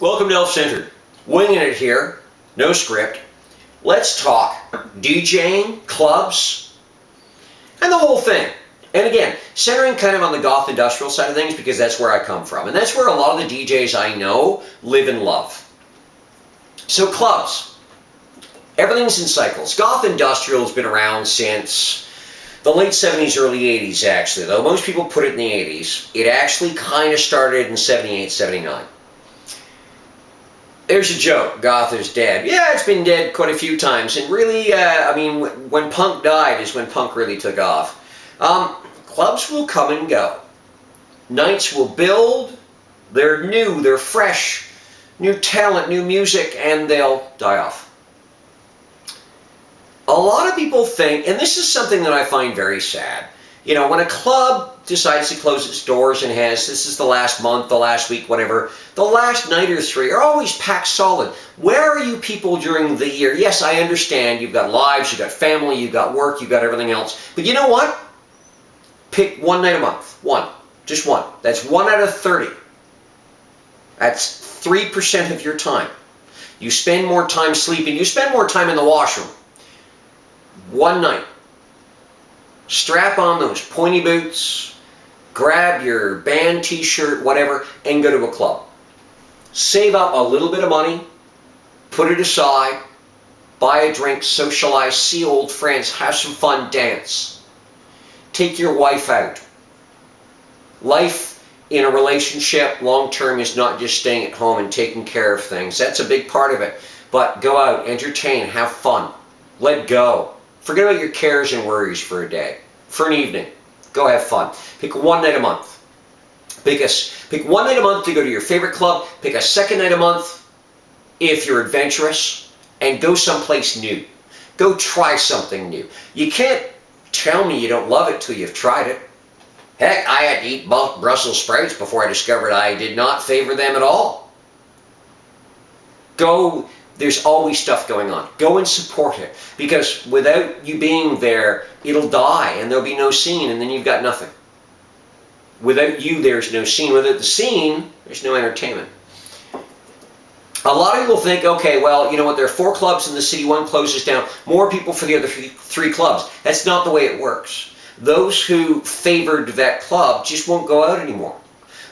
Welcome to Elf Centered. Winging it here, no script. Let's talk DJing, clubs, and the whole thing. And again, centering kind of on the goth industrial side of things because that's where I come from. And that's where a lot of the DJs I know live and love. So clubs. Everything's in cycles. Goth industrial has been around since the late 70s, early 80s actually. Though most people put it in the 80s. It actually kind of started in 78, 79. There's a joke, goth is dead. Yeah, it's been dead quite a few times. And really, I mean, when punk died is when punk really took off. Clubs will come and go. Nights will build. They're new, they're fresh. New talent, new music, and they'll die off. A lot of people think, and this is something that I find very sad, you know, when a club decides to close its doors and has, this is the last month, the last week, whatever, the last night or three are always packed solid. Where are you people during the year? Yes, I understand, you've got lives, you've got family, you've got work, you've got everything else. But you know what? Pick one night a month. One. Just one. That's 1 out of 30. That's 3% of your time. You spend more time sleeping, you spend more time in the washroom. One night. Strap on those pointy boots, grab your band t-shirt, whatever, and go to a club. Save up a little bit of money, put it aside, buy a drink, socialize, see old friends, have some fun, dance. Take your wife out. Life in a relationship long-term is not just staying at home and taking care of things. That's a big part of it. But go out, entertain, have fun, let go. Forget about your cares and worries for a day, for an evening. Go have fun. Pick one night a month. Pick one night a month to go to your favorite club. Pick a second night a month if you're adventurous, and go someplace new. Go try something new. You can't tell me you don't love it till you've tried it. Heck, I had to eat Brussels sprouts before I discovered I did not favor them at all. Go. There's always stuff going on. Go and support it. Because without you being there, it'll die and there'll be no scene and then you've got nothing. Without you, there's no scene. Without the scene, there's no entertainment. A lot of people think, okay, well, you know what, there are 4 clubs in the city, 1 closes down, more people for the other 3 clubs. That's not the way it works. Those who favored that club just won't go out anymore.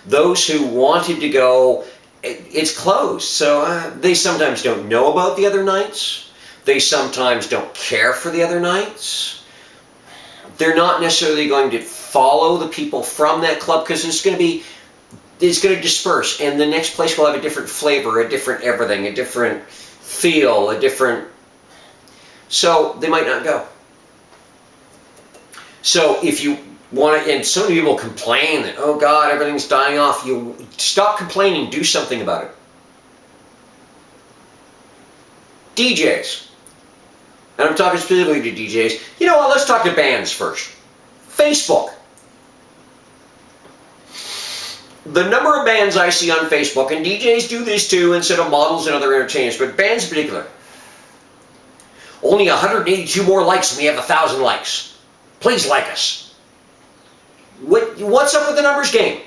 Those who wanted to go, it's closed, so they sometimes don't know about the other nights. They sometimes don't care for the other nights. They're not necessarily going to follow the people from that club because it's going to disperse, and the next place will have a different flavor, a different everything, a different feel, a different... So they might not go. So if you want to, and so many people complain that, oh God, everything's dying off. You stop complaining, do something about it. DJs. And I'm talking specifically to DJs. You know what, let's talk to bands first. Facebook. The number of bands I see on Facebook, and DJs do this too instead of models and other entertainers, but bands in particular. Only 182 more likes and we have 1,000 likes. Please like us. What's up with the numbers game?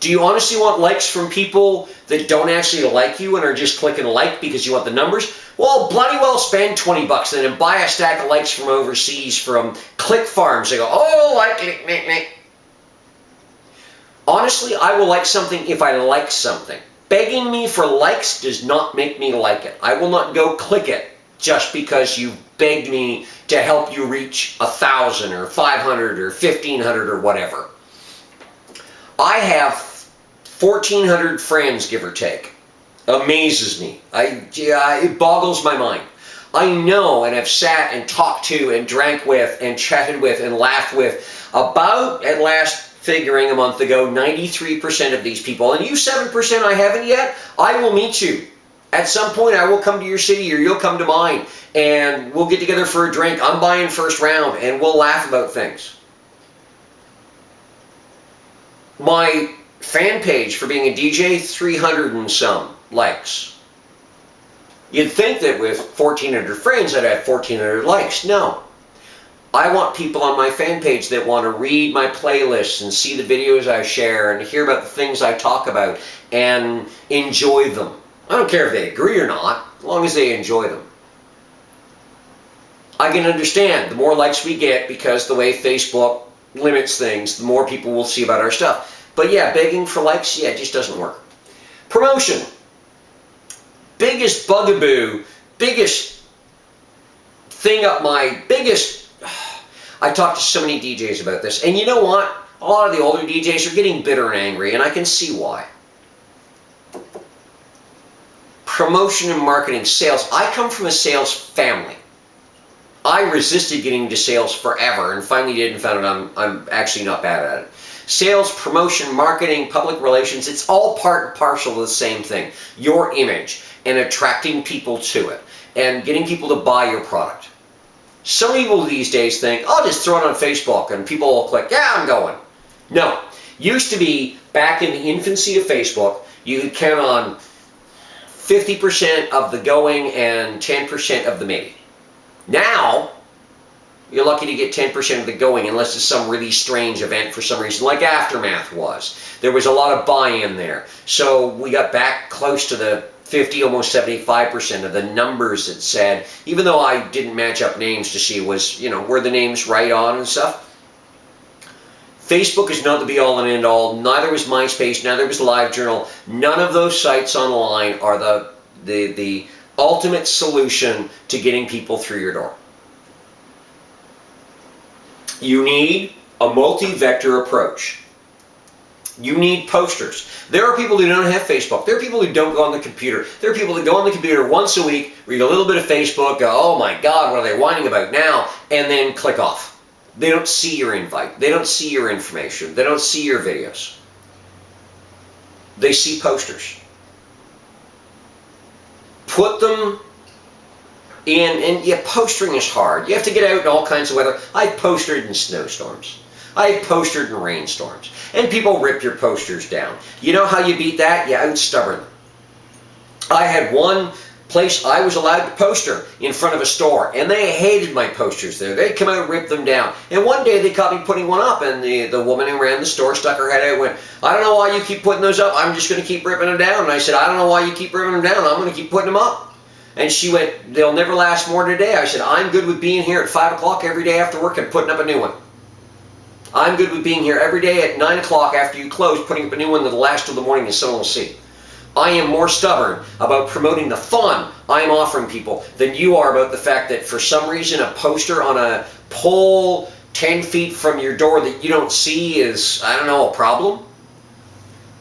Do you honestly want likes from people that don't actually like you and are just clicking like because you want the numbers? Well, bloody well spend 20 bucks then and buy a stack of likes from overseas from click farms. They go, oh, like it. Honestly, I will like something if I like something. Begging me for likes does not make me like it. I will not go click it just because you begged me to help you reach 1,000 or 500 or 1,500 or whatever. I have 1,400 friends, give or take. Amazes me. It boggles my mind. I know and have sat and talked to and drank with and chatted with and laughed with about, at last figuring a month ago, 93% of these people. And you 7% I haven't yet, I will meet you. At some point I will come to your city or you'll come to mine and we'll get together for a drink. I'm buying first round and we'll laugh about things. My fan page for being a DJ, 300 and some likes. You'd think that with 1,400 friends I'd have 1,400 likes. No. I want people on my fan page that want to read my playlists and see the videos I share and hear about the things I talk about and enjoy them. I don't care if they agree or not, as long as they enjoy them. I can understand the more likes we get, because the way Facebook limits things, the more people will see about our stuff. But yeah, begging for likes, yeah, it just doesn't work. Promotion. Biggest bugaboo, biggest thing up my biggest... I talked to so many DJs about this, and you know what? A lot of the older DJs are getting bitter and angry, and I can see why. Promotion and marketing, sales. I come from a sales family. I resisted getting into sales forever, and finally did and found out I'm actually not bad at it. Sales, promotion, marketing, public relations, it's all part and parcel of the same thing. Your image and attracting people to it and getting people to buy your product. Some people these days think, I'll just throw it on Facebook and people will click, yeah, I'm going. No. Used to be, back in the infancy of Facebook, you could count on 50% of the going and 10% of the maybe. Now, you're lucky to get 10% of the going unless it's some really strange event for some reason, like Aftermath was. There was a lot of buy-in there. So we got back close to the 50, almost 75% of the numbers that said, even though I didn't match up names to see was, were the names right on and stuff. Facebook is not the be-all and end-all. Neither was MySpace, neither was LiveJournal. None of those sites online are the ultimate solution to getting people through your door. You need a multi-vector approach. You need posters. There are people who don't have Facebook. There are people who don't go on the computer. There are people that go on the computer once a week, read a little bit of Facebook, go, oh my God, what are they whining about now? And then click off. They don't see your invite. They don't see your information. They don't see your videos. They see posters. Put them in, and yeah, postering is hard. You have to get out in all kinds of weather. I've postered in snowstorms. I've postered in rainstorms. And people rip your posters down. You know how you beat that? You out-stubborn them. I had one place I was allowed to poster in front of a store, and they hated my posters there. They'd come out and rip them down. And one day they caught me putting one up, and the woman who ran the store stuck her head out and went, I don't know why you keep putting those up. I'm just going to keep ripping them down. And I said, I don't know why you keep ripping them down. I'm going to keep putting them up. And she went, they'll never last more than a day. I said, I'm good with being here at 5 o'clock every day after work and putting up a new one. I'm good with being here every day at 9 o'clock after you close, putting up a new one that'll last till the morning and someone will see. I am more stubborn about promoting the fun I am offering people than you are about the fact that for some reason a poster on a pole 10 feet from your door that you don't see is, I don't know, a problem.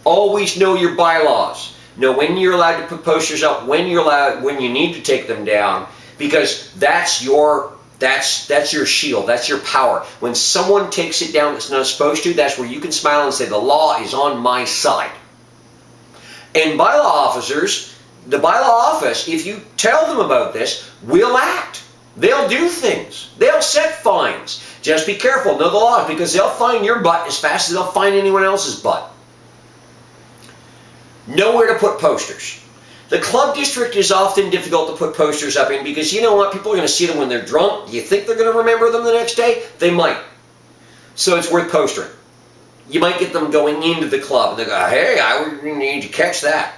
Always know your bylaws. Know when you're allowed to put posters up, when you're allowed, when you need to take them down, because that's your shield, that's your power. When someone takes it down that's not supposed to, that's where you can smile and say, the law is on my side. And bylaw officers, the bylaw office, if you tell them about this, will act. They'll do things. They'll set fines. Just be careful, know the laws, because they'll fine your butt as fast as they'll fine anyone else's butt. Know where to put posters. The club district is often difficult to put posters up in because you know what? People are going to see them when they're drunk. Do you think they're going to remember them the next day? They might. So it's worth postering. You might get them going into the club and they go, hey, I need to catch that.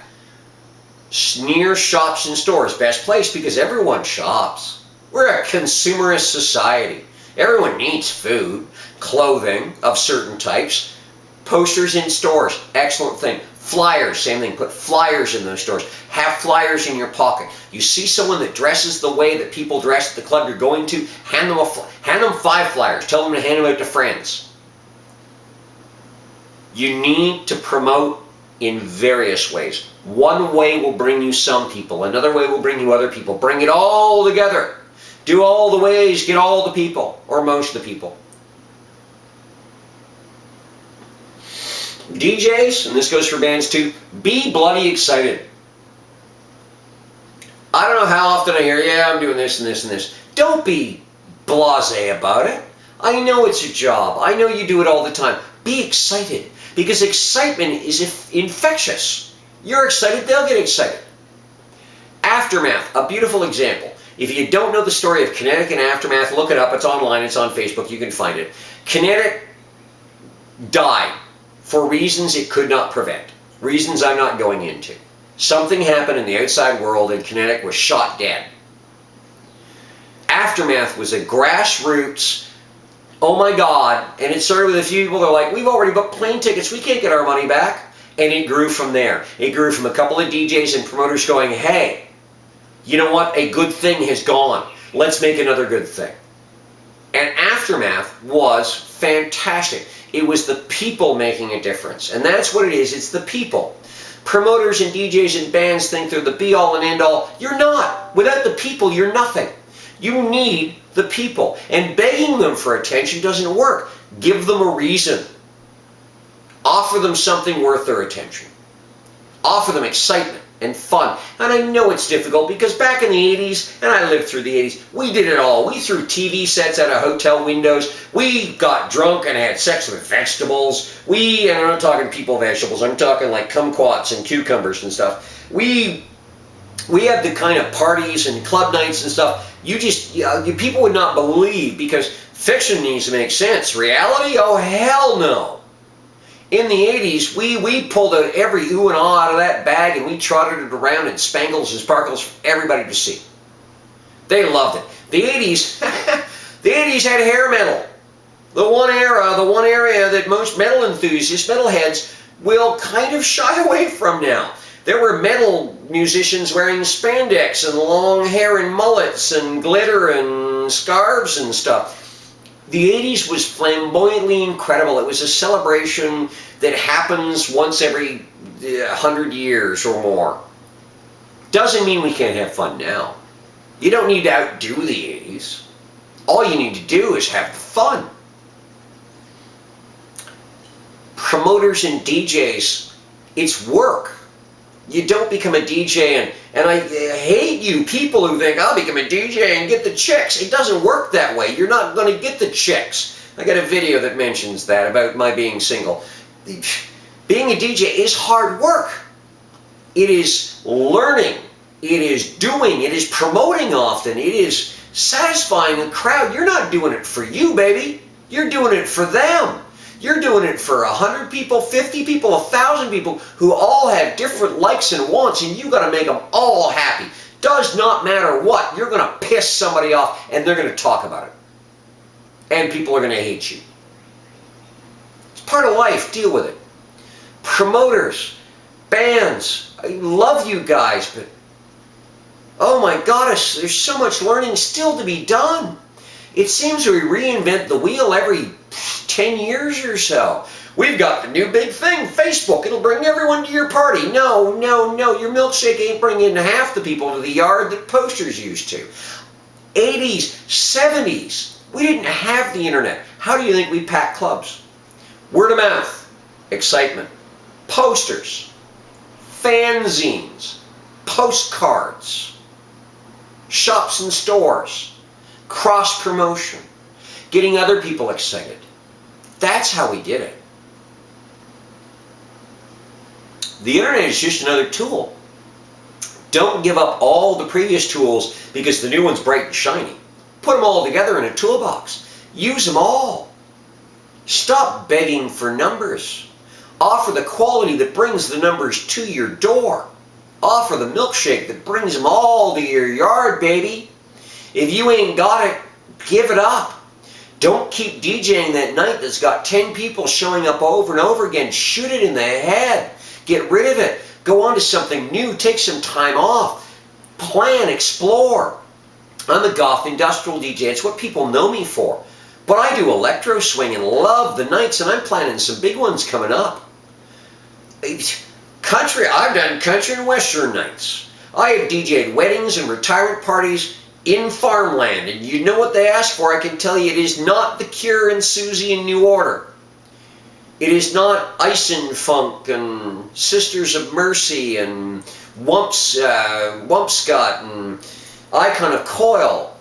Near shops and stores, best place because everyone shops. We're a consumerist society. Everyone needs food, clothing of certain types. Posters in stores, excellent thing. Flyers, same thing. Put flyers in those stores. Have flyers in your pocket. You see someone that dresses the way that people dress at the club you're going to, hand them 5 flyers. Tell them to hand them out to friends. You need to promote in various ways. One way will bring you some people. Another way will bring you other people. Bring it all together. Do all the ways, get all the people, or most of the people. DJs, and this goes for bands too, be bloody excited. I don't know how often I hear, yeah, I'm doing this and this and this. Don't be blasé about it. I know it's a job. I know you do it all the time. Be excited, because excitement is infectious. You're excited, they'll get excited. Aftermath, a beautiful example. If you don't know the story of Kinetic and Aftermath, look it up. It's online. It's on Facebook. You can find it. Kinetic died for reasons it could not prevent. Reasons I'm not going into. Something happened in the outside world and Kinetic was shot dead. Aftermath was a grassroots, oh my God, and it started with a few people that are like, we've already booked plane tickets, we can't get our money back. And it grew from there. It grew from a couple of DJs and promoters going, hey, you know what, a good thing has gone. Let's make another good thing. And Aftermath was fantastic. It was the people making a difference. And that's what it is, it's the people. Promoters and DJs and bands think they're the be-all and end-all. You're not. Without the people, you're nothing. You need the people. And begging them for attention doesn't work. Give them a reason. Offer them something worth their attention. Offer them excitement and fun. And I know it's difficult because back in the 80s, and I lived through the 80s, we did it all. We threw TV sets out of hotel windows. We got drunk and had sex with vegetables. And I'm not talking people vegetables. I'm talking like kumquats and cucumbers and stuff. We had the kind of parties and club nights and stuff. People would not believe because fiction needs to make sense. Reality? Oh, hell no. In the 80s, we pulled out every ooh and ah out of that bag and we trotted it around in spangles and sparkles for everybody to see. They loved it. The 80s, the 80s had hair metal. The one area that most metal enthusiasts, metalheads, will kind of shy away from now. There were metal musicians wearing spandex and long hair and mullets and glitter and scarves and stuff. The 80s was flamboyantly incredible. It was a celebration that happens once every 100 years or more. Doesn't mean we can't have fun now. You don't need to outdo the 80s. All you need to do is have the fun. Promoters and DJs, it's work. You don't become a DJ and I hate you people who think I'll become a DJ and get the chicks. It doesn't work that way. You're not going to get the chicks. I got a video that mentions that about my being single. Being a DJ is hard work. It is learning. It is doing. It is promoting often. It is satisfying the crowd. You're not doing it for you, baby. You're doing it for them. You're doing it for 100 people, 50 people, 1,000 people who all have different likes and wants, and you got to make them all happy. Does not matter what. You're going to piss somebody off, and they're going to talk about it. And people are going to hate you. It's part of life. Deal with it. Promoters, bands, I love you guys, but oh my gosh, there's so much learning still to be done. It seems we reinvent the wheel every 10 years or so. We've got the new big thing, Facebook. It'll bring everyone to your party. No, no, no. Your milkshake ain't bringing half the people to the yard that posters used to. 80s, 70s, we didn't have the internet. How do you think we packed clubs? Word of mouth, excitement, posters, fanzines, postcards, shops and stores, cross promotion, getting other people excited. That's how we did it. The internet is just another tool. Don't give up all the previous tools because the new one's bright and shiny. Put them all together in a toolbox. Use them all. Stop begging for numbers. Offer the quality that brings the numbers to your door. Offer the milkshake that brings them all to your yard, baby. If you ain't got it, give it up. Don't keep DJing that night that's got 10 people showing up over and over again. Shoot it in the head. Get rid of it. Go on to something new. Take some time off. Plan, explore. I'm a goth industrial DJ. It's what people know me for. But I do electro swing and love the nights, and I'm planning some big ones coming up. Country, I've done country and western nights. I have DJed weddings and retirement parties in farmland, and you know what they ask for. I can tell you it is not The Cure and Susie in New Order. It is not Icin Funk and Sisters of Mercy and Wumpscott and Icon of Coil.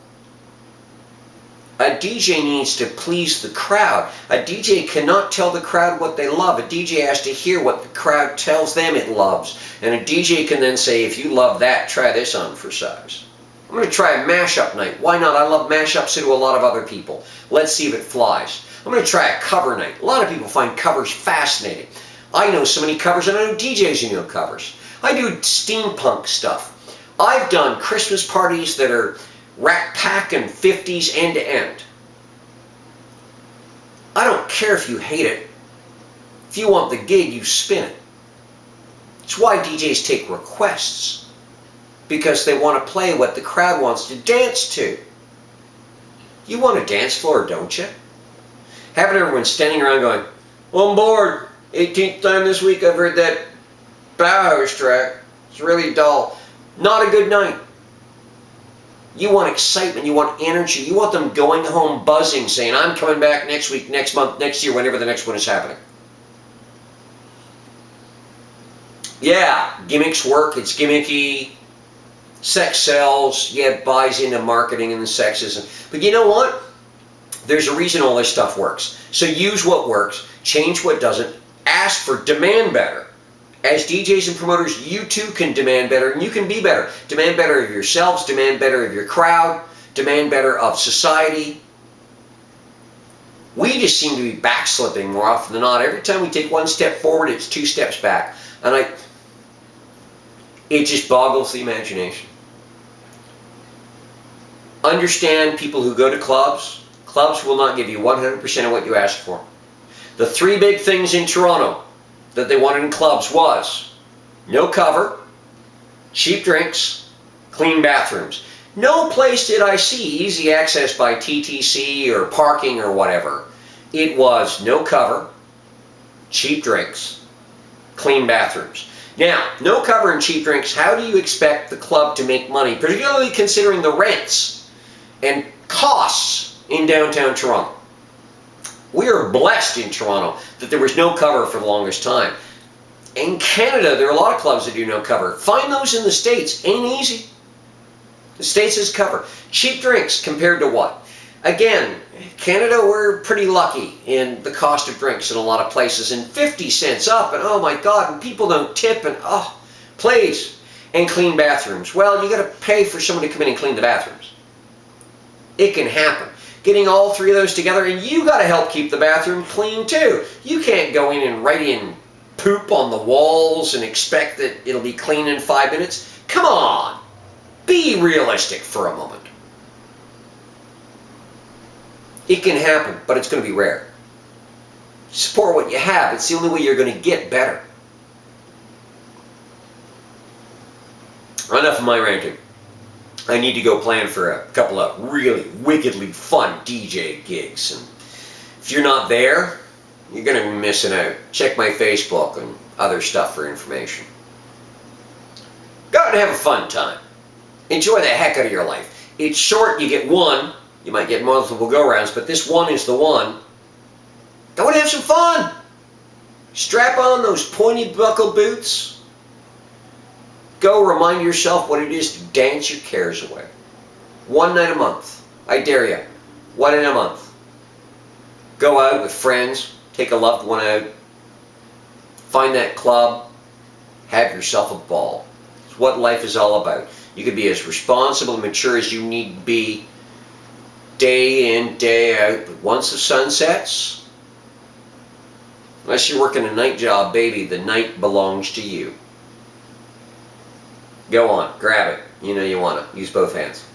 A DJ needs to please the crowd. A DJ cannot tell the crowd what they love. A DJ has to hear what the crowd tells them it loves. And a DJ can then say, if you love that, try this on for size. I'm going to try a mashup night. Why not? I love mashups, so do a lot of other people. Let's see if it flies. I'm going to try a cover night. A lot of people find covers fascinating. I know so many covers, and I know DJs who know covers. I do steampunk stuff. I've done Christmas parties that are Rat Pack and 50s end to end. I don't care if you hate it. If you want the gig, you spin it. It's why DJs take requests, because they want to play what the crowd wants to dance to. You want a dance floor, don't you? Having everyone standing around going, "On board, 18th time this week I've heard that Bauhaus track. It's really dull." Not a good night. You want excitement, you want energy, you want them going home buzzing, saying, "I'm coming back next week, next month, next year, whenever the next one is happening." Yeah, gimmicks work, it's gimmicky. Sex sells, yeah, it buys into marketing and the sexism. But you know what? There's a reason all this stuff works. So use what works, change what doesn't, ask for, demand better. As DJs and promoters, you too can demand better, and you can be better. Demand better of yourselves, demand better of your crowd, demand better of society. We just seem to be backslipping more often than not. Every time we take one step forward, it's 2 steps back. And it just boggles the imagination. Understand, people who go to clubs, clubs will not give you 100% of what you ask for. The 3 big things in Toronto that they wanted in clubs was no cover, cheap drinks, clean bathrooms. No place did I see easy access by TTC or parking or whatever. It was no cover, cheap drinks, clean bathrooms. Now, no cover and cheap drinks, how do you expect the club to make money, particularly considering the rents and costs in downtown Toronto? We are blessed in Toronto that there was no cover for the longest time. In Canada, there are a lot of clubs that do no cover. Find those in the States. Ain't easy. The States has cover. Cheap drinks compared to what? Again, Canada, we're pretty lucky in the cost of drinks in a lot of places. And 50 cents up, and oh my God, and people don't tip, and oh, please. And clean bathrooms. Well, you got to pay for someone to come in and clean the bathrooms. It can happen. Getting all 3 of those together, and you got to help keep the bathroom clean too. You can't go in and write in poop on the walls and expect that it'll be clean in 5 minutes. Come on, be realistic for a moment. It can happen, but it's going to be rare. Support what you have. It's the only way you're going to get better. Enough of my ranting. I need to go plan for a couple of really wickedly fun DJ gigs. And if you're not there, you're going to be missing out. Check my Facebook and other stuff for information. Go out and have a fun time. Enjoy the heck out of your life. It's short, you get one. You might get multiple go-rounds, but this one is the one. Go and have some fun. Strap on those pointy buckle boots. Go remind yourself what it is to dance your cares away. One night a month. I dare you. One night a month. Go out with friends. Take a loved one out. Find that club. Have yourself a ball. It's what life is all about. You can be as responsible and mature as you need to be day in, day out. But once the sun sets, unless you're working a night job, baby, the night belongs to you. Go on, grab it. You know you want to. Use both hands.